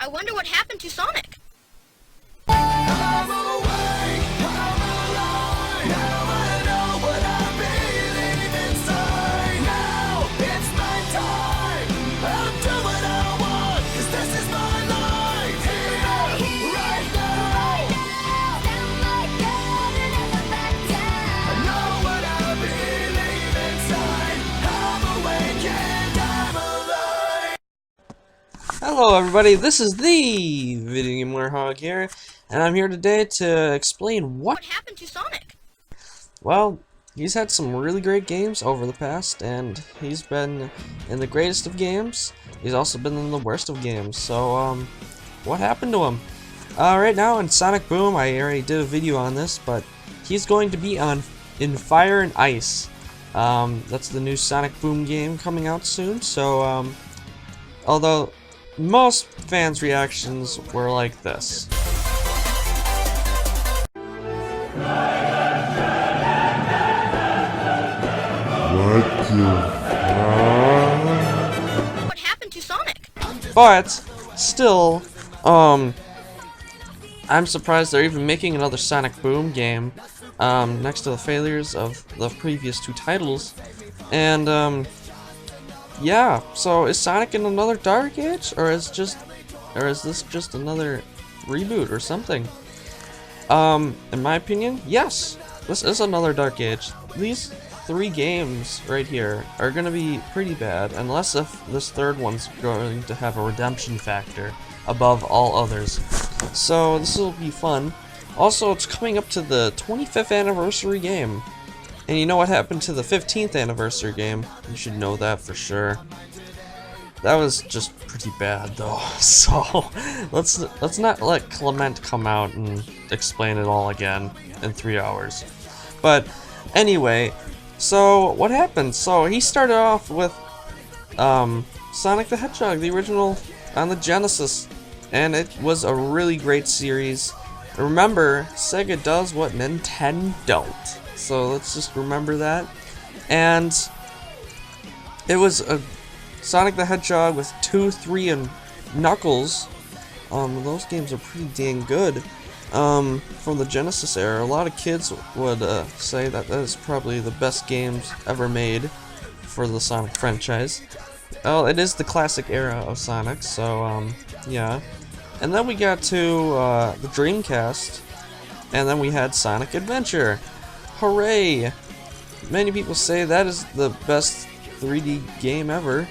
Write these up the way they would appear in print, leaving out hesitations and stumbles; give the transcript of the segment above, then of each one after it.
I wonder what happened to Sonic. I'm awake, I'm alive, now I know what I believe inside. Now it's my time, I'll do what I want, 'cause this is my life. Here, right now, I know what I believe inside. I'm awake and I'm alive. Hello everybody, this is the Video Game Hedgehog here, and I'm here today to explain What happened to Sonic? well, he's had some really great games over the past, and he's been in the greatest of games. He's also been in the worst of games, so, what happened to him? Right now in Sonic Boom, I already did a video on this, but he's going to be in Fire and Ice. That's the new Sonic Boom game coming out soon, so, although most fans' reactions were like this. What happened to Sonic? But still, I'm surprised they're even making another Sonic Boom game, next to the failures of the previous two titles. And yeah, so is Sonic in another Dark Age, or is this just another reboot or something? In my opinion, yes, this is another Dark Age. These three games right here are gonna be pretty bad, unless if this third one's going to have a redemption factor above all others. So this will be fun. Also, it's coming up to the 25th anniversary game. And you know what happened to the 15th anniversary game? You should know that for sure. That was just pretty bad though. So let's not let Clement come out and explain it all again in 3 hours. But anyway, so what happened? So he started off with Sonic the Hedgehog, the original on the Genesis, and it was a really great series. Remember, Sega does what Nintendo don't. So let's just remember that. And it was a Sonic the Hedgehog with 2, 3, and Knuckles. Those games are pretty dang good. From the Genesis era, a lot of kids would say that is probably the best games ever made for the Sonic franchise. Well, it is the classic era of Sonic, so yeah. And then we got to the Dreamcast, and then we had Sonic Adventure. Hooray! Many people say that is the best 3D game ever,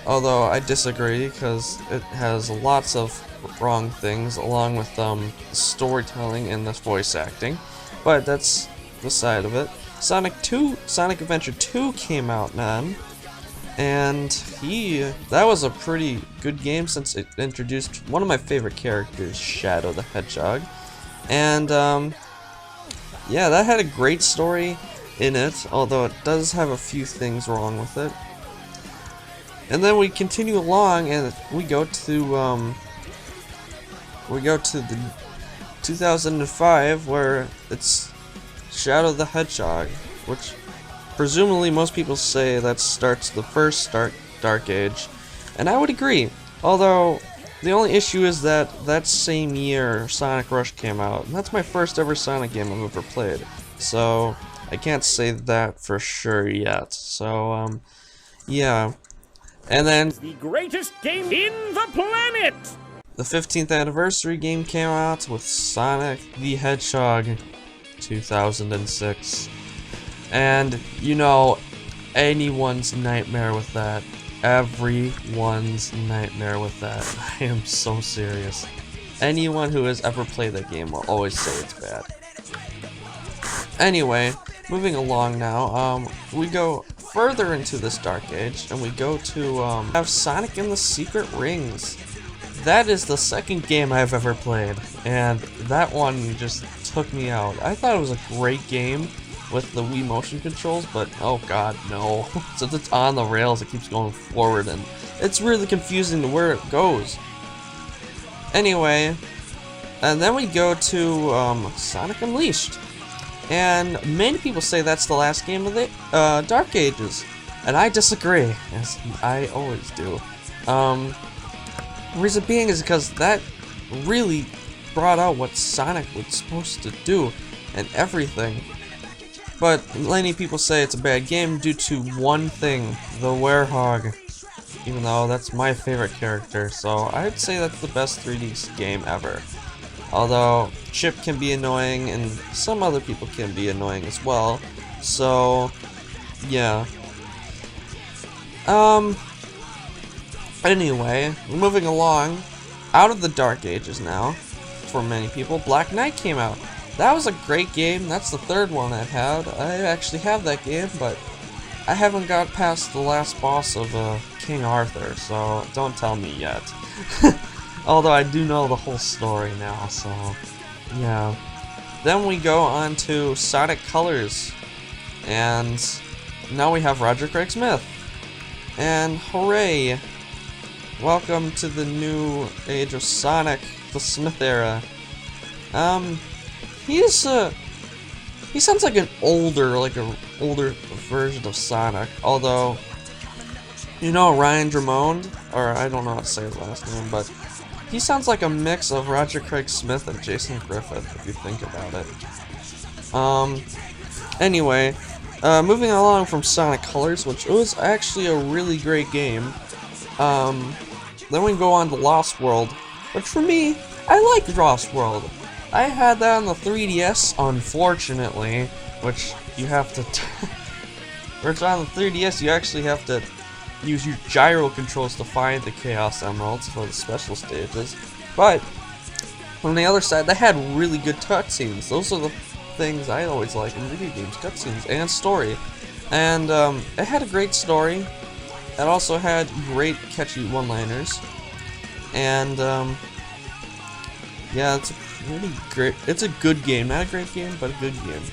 although I disagree because it has lots of wrong things along with storytelling and the voice acting, but that's the side of it. Sonic Adventure 2 came out, man, and that was a pretty good game since it introduced one of my favorite characters, Shadow the Hedgehog, and yeah, that had a great story in it, although it does have a few things wrong with it. And then we continue along, and we go to the 2005, where it's Shadow the Hedgehog, which presumably most people say that starts the first Dark Age, and I would agree. Although the only issue is that that same year Sonic Rush came out, and that's my first ever Sonic game I've ever played, so I can't say that for sure yet. So yeah. And then The greatest game in the planet! the 15th anniversary game came out with Sonic the Hedgehog 2006. And you know, anyone's nightmare with that. Everyone's nightmare with that. I am so serious. Anyone who has ever played that game will always say it's bad. Anyway, moving along now, we go further into this Dark Age, and we go to have Sonic and the Secret Rings. That is the second game I've ever played, and that one just took me out. I thought it was a great game with the Wii motion controls, but oh god, no. Since it's on the rails, it keeps going forward, and it's really confusing to where it goes. Anyway, and then we go to Sonic Unleashed. And many people say that's the last game of the Dark Ages, and I disagree, as I always do. Reason being is because that really brought out what Sonic was supposed to do and everything. But many people say it's a bad game due to one thing, the Hedgehog. Even though that's my favorite character, so I'd say that's the best 3D game ever. Although Chip can be annoying and some other people can be annoying as well. So yeah. Anyway, moving along, out of the Dark Ages now, for many people, Black Knight came out. That was a great game. That's the third one I've had. I actually have that game, but I haven't got past the last boss of King Arthur, so don't tell me yet. Although I do know the whole story now, so yeah. Then we go on to Sonic Colors, and now we have Roger Craig Smith. And hooray! Welcome to the new age of Sonic, the Smith era. He sounds like an older version of Sonic, although, you know, Ryan Drummond, or I don't know how to say his last name, but he sounds like a mix of Roger Craig Smith and Jason Griffith, if you think about it. Anyway, moving along from Sonic Colors, which was actually a really great game, then we go on to Lost World, which for me, I like Lost World. I had that on the 3DS, unfortunately, which you have to which on the 3DS you actually have to use your gyro controls to find the Chaos Emeralds for the special stages. But on the other side, they had really good cutscenes. Those are the things I always like in video games, cutscenes and story. And it had a great story. It also had great catchy one-liners. And yeah, it's a pretty great. It's a good game, not a great game, but a good game.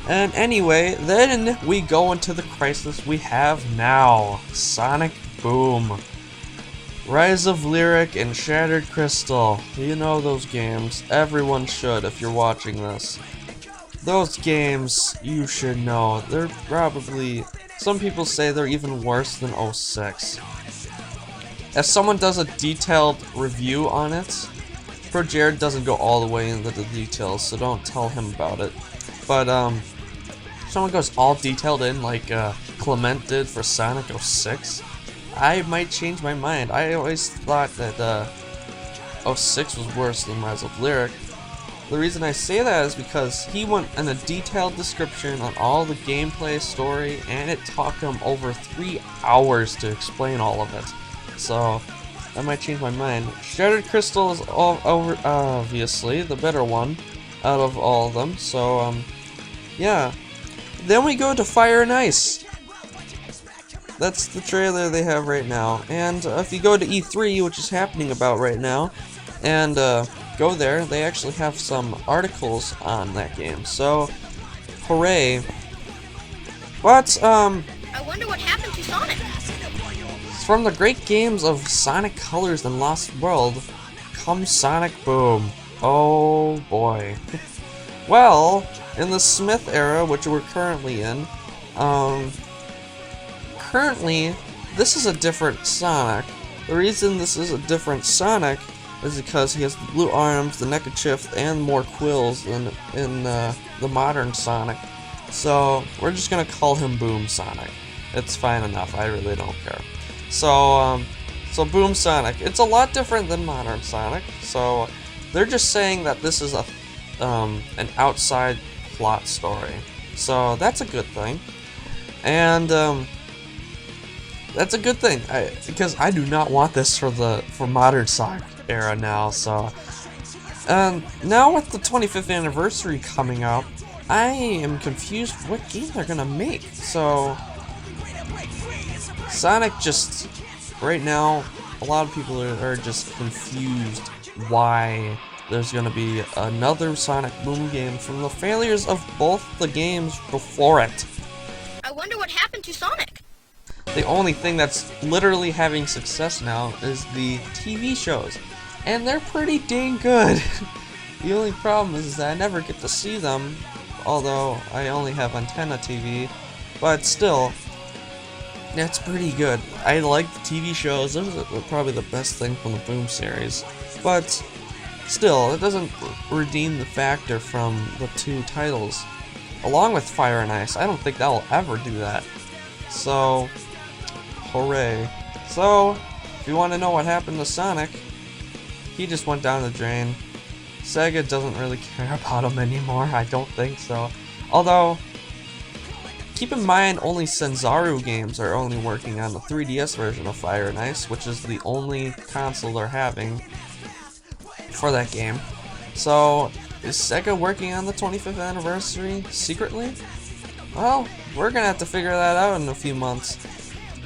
And anyway, then we go into the crisis we have now: Sonic Boom, Rise of Lyric, and Shattered Crystal. You know those games. Everyone should if you're watching this. Those games you should know. They're probably, some people say they're even worse than 06. If someone does a detailed review on it, Pro Jared doesn't go all the way into the details, so don't tell him about it. But if someone goes all detailed in, like Clement did for Sonic 06, I might change my mind. I always thought that 06 was worse than Rise of Lyric. The reason I say that is because he went in a detailed description on all the gameplay, story, and it took him over 3 hours to explain all of it. So I might change my mind. Shattered Crystal is obviously the better one out of all of them. So yeah. Then we go to Fire and Ice. That's the trailer they have right now. And if you go to E3, which is happening about right now, and go there, they actually have some articles on that game. So hooray. But I wonder what happened to Sonic. from the great games of Sonic Colors and Lost World comes Sonic Boom. Oh boy. Well, in the Smith era, which we're currently in, currently, this is a different Sonic. The reason this is a different Sonic is because he has the blue arms, the neckerchief, and more quills than in the modern Sonic. So, we're just gonna call him Boom Sonic. It's fine enough, I really don't care. So, so Boom Sonic. It's a lot different than modern Sonic, so they're just saying that this is a an outside plot story. So that's a good thing. And that's a good thing, because I do not want this for modern Sonic era now. So now with the 25th anniversary coming up, I am confused what game they're gonna make. So Sonic just right now, a lot of people are just confused why there's gonna be another Sonic Boom game from the failures of both the games before it. I wonder what happened to Sonic. The only thing that's literally having success now is the TV shows, and they're pretty dang good. The only problem is that I never get to see them, although I only have antenna TV, but still, That's pretty good. I like the TV shows. Those are probably the best thing from the Boom series. But still, it doesn't redeem the factor from the two titles. Along with Fire and Ice, I don't think that will ever do that. So, hooray. So, if you want to know what happened to Sonic, he just went down the drain. Sega doesn't really care about him anymore, I don't think so. Although, keep in mind, only Sanzaru games are only working on the 3DS version of Fire and Ice, which is the only console they're having for that game. So, is Sega working on the 25th anniversary secretly? Well, we're gonna have to figure that out in a few months.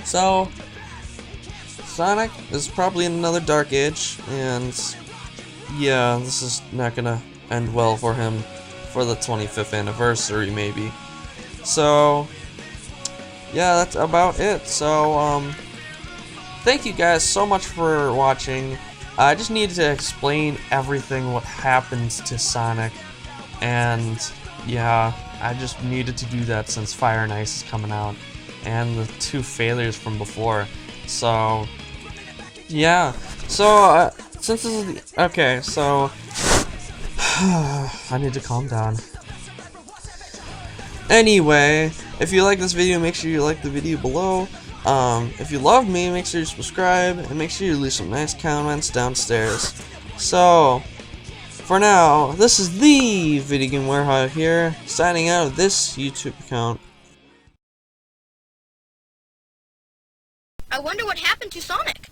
So, Sonic is probably in another dark age, and yeah, this is not gonna end well for him for the 25th anniversary, maybe. So, yeah, that's about it. So, thank you guys so much for watching. I just needed to explain everything what happens to Sonic, and yeah, I just needed to do that since Fire and Ice is coming out, and the two failures from before. So, yeah. So, since this is the... Okay, so... I need to calm down. Anyway, if you like this video, make sure you like the video below. If you love me, make sure you subscribe, and make sure you leave some nice comments downstairs. So, for now, this is the Video Game Warehouse here, signing out of this YouTube account. I wonder what happened to Sonic.